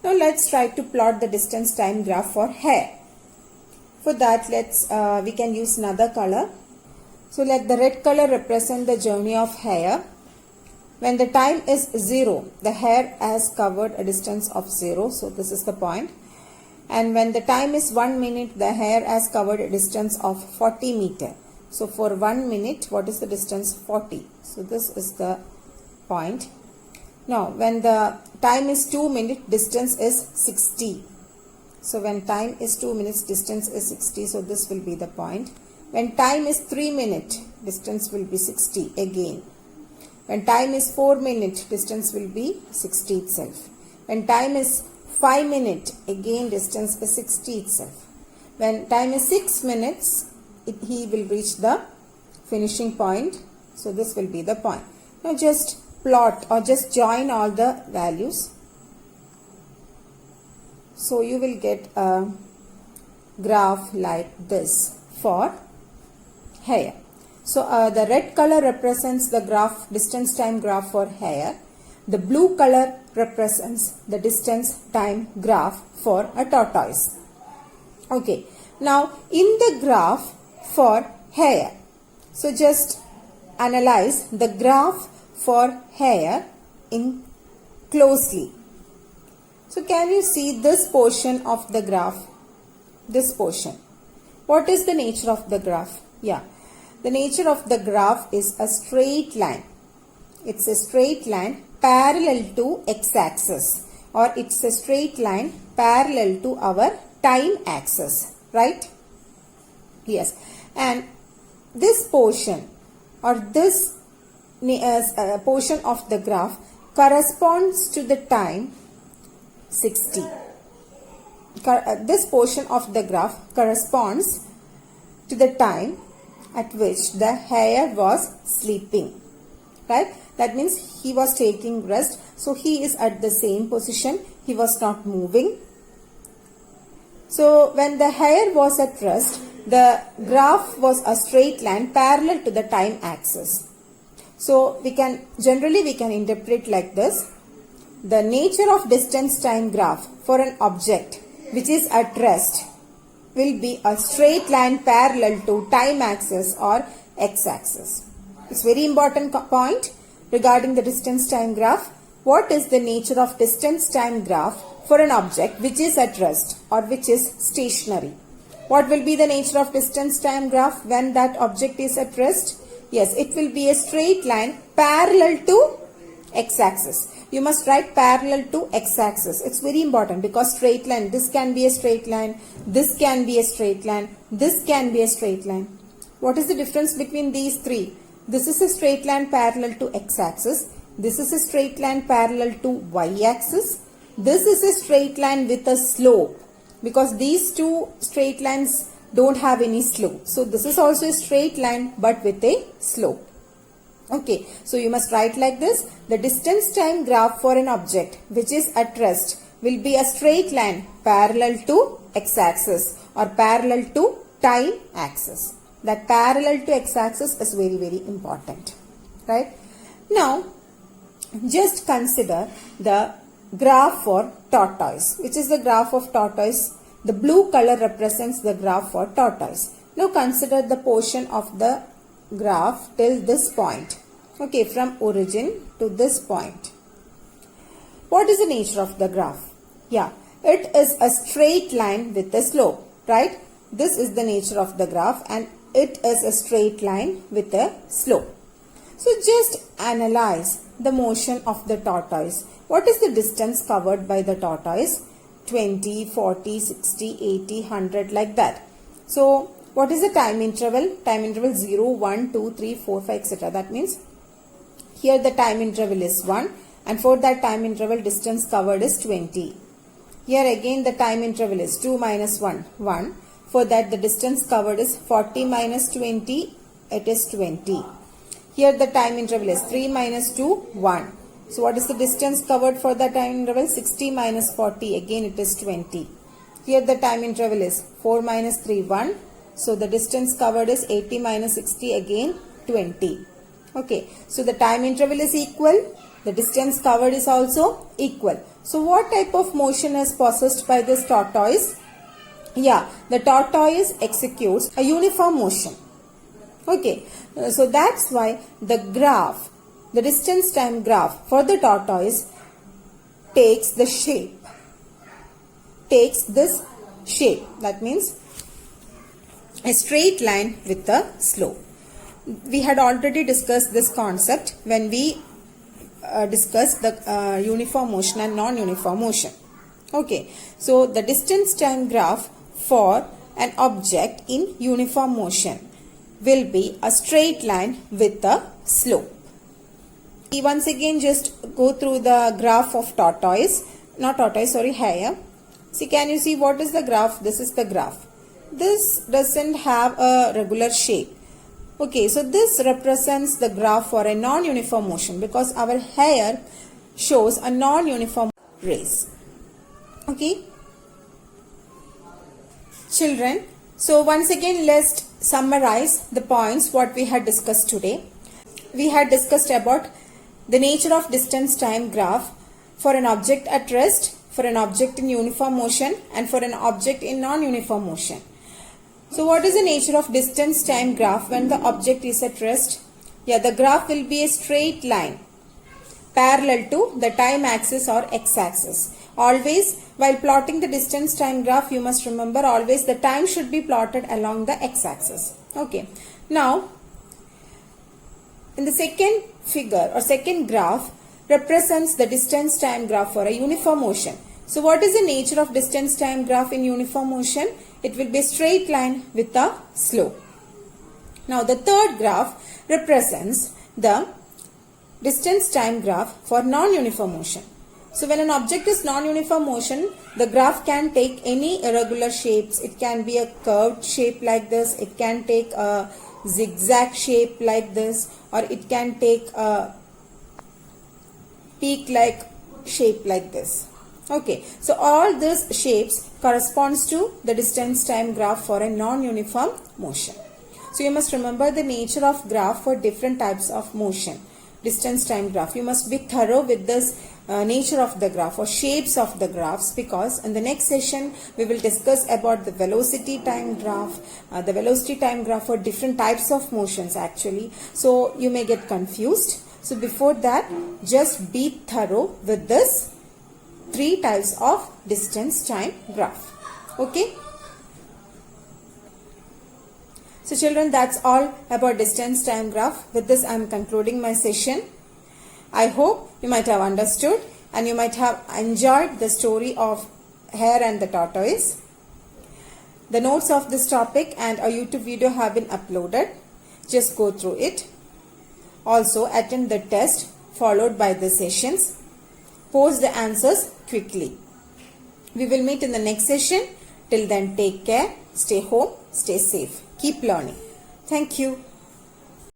Now let's try to plot the distance time graph for hair. For that, we can use another color. So let the red color represent the journey of hare. When the time is 0, the hare has covered a distance of 0. So this is the point. And when the time is 1 minute, the hare has covered a distance of 40 meter. So for 1 minute, what is the distance? 40. So this is the point. Now when the time is 2 minutes, distance is 60. So when time is 2 minutes, distance is 60. So this will be the point. When time is 3 minutes, distance will be 60 again. When time is 4 minutes, distance will be 60 itself. When time is 5 minutes, again distance is 60 itself. When time is 6 minutes, he will reach the finishing point. So this will be the point. Now just plot or just join all the values. So you will get a graph like this for hair. So the red color represents the distance time graph for hair. The blue color represents the distance time graph for a tortoise. Okay. Now in the graph for hair, so just analyze the graph for hair in closely. So can you see this portion of the graph? This portion. What is the nature of the graph? Yeah. The nature of the graph is a straight line. It's a straight line parallel to x-axis, or it's a straight line parallel to our time axis, right? Yes. And this portion or this portion of the graph corresponds to the time 60. This portion of the graph corresponds to the time at which the hare was sleeping, right? That means he was taking rest. So he is at the same position. He was not moving. So when the hare was at rest, the graph was a straight line parallel to the time axis. So we can interpret like this. The nature of distance time graph for an object which is at rest will be a straight line parallel to time axis or x-axis. It's very important point regarding the distance time graph. What is the nature of distance time graph for an object which is at rest or which is stationary? What will be the nature of distance time graph when that object is at rest? Yes, it will be a straight line parallel to x-axis. You must write parallel to x-axis. It's very important because straight line, this can be a straight line, this can be a straight line, this can be a straight line. What is the difference between these three? This is a straight line parallel to x-axis. This is a straight line parallel to y-axis. This is a straight line with a slope because these two straight lines don't have any slope. So this is also a straight line but with a slope. Okay, so you must write like this. The distance time graph for an object which is at rest will be a straight line parallel to x-axis or parallel to time axis. That parallel to x-axis is very, very important. Right? Now, just consider the graph for tortoise. Which is the graph of tortoise? The blue color represents the graph for tortoise. Now consider the portion of the graph till this point. Okay, from origin to this point. What is the nature of the graph? Yeah, it is a straight line with a slope, right? This is the nature of the graph and it is a straight line with a slope. So just analyze the motion of the tortoise. What is the distance covered by the tortoise? 20, 40, 60, 80, 100 like that. So what is the time interval? Time interval 0, 1, 2, 3, 4, 5 etc. That means here the time interval is 1 and for that time interval distance covered is 20. Here again the time interval is 2 minus 1, 1. For that the distance covered is 40 minus 20, it is 20. Here the time interval is 3 minus 2, 1. So what is the distance covered for the time interval? 60 minus 40, again it is 20. Here the time interval is 4 minus 3, 1. So the distance covered is 80 minus 60, again 20. Okay, so the time interval is equal. The distance covered is also equal. So what type of motion is possessed by this tortoise? Yeah, the tortoise executes a uniform motion. Okay, so that's why the graph, the distance time graph for the tortoise takes the shape, takes this shape. That means a straight line with a slope. We had already discussed this concept when we discussed the uniform motion and non-uniform motion. Okay, so the distance time graph for an object in uniform motion will be a straight line with a slope. We once again just go through the graph of hare. See, can you see what is the graph? This is the graph. This doesn't have a regular shape. Okay, so this represents the graph for a non-uniform motion because our hare shows a non-uniform race. Okay, children, so once again let's summarize the points what we had discussed today. We had discussed about the nature of distance time graph for an object at rest, for an object in uniform motion, and for an object in non-uniform motion. So what is the nature of distance time graph when the object is at rest? Yeah, the graph will be a straight line parallel to the time axis or x-axis. Always while plotting the distance time graph, you must remember always the time should be plotted along the x-axis. Okay. Now, in the second figure or second graph represents the distance time graph for a uniform motion. So what is the nature of distance time graph in uniform motion? It will be a straight line with a slope. Now the third graph represents the distance time graph for non-uniform motion. So when an object is non-uniform motion, the graph can take any irregular shapes. It can be a curved shape like this. It can take a zigzag shape like this, or it can take a peak-like shape like this. Okay, so all these shapes corresponds to the distance time graph for a non-uniform motion. So you must remember the nature of graph for different types of motion. Distance time graph. You must be thorough with this nature of the graph or shapes of the graphs, because in the next session we will discuss about the velocity time graph, the velocity time graph for different types of motions actually. So you may get confused. So before that, just be thorough with this 3 types of distance time graph. Okay. So children, that's all about distance time graph. With this I am concluding my session. I hope you might have understood and you might have enjoyed the story of hare and the tortoise. The notes of this topic and a YouTube video have been uploaded. Just go through it. Also attend the test followed by the sessions. Post the answers quickly. We will meet in the next session. Till then, take care, stay home, stay safe. Keep learning. Thank you.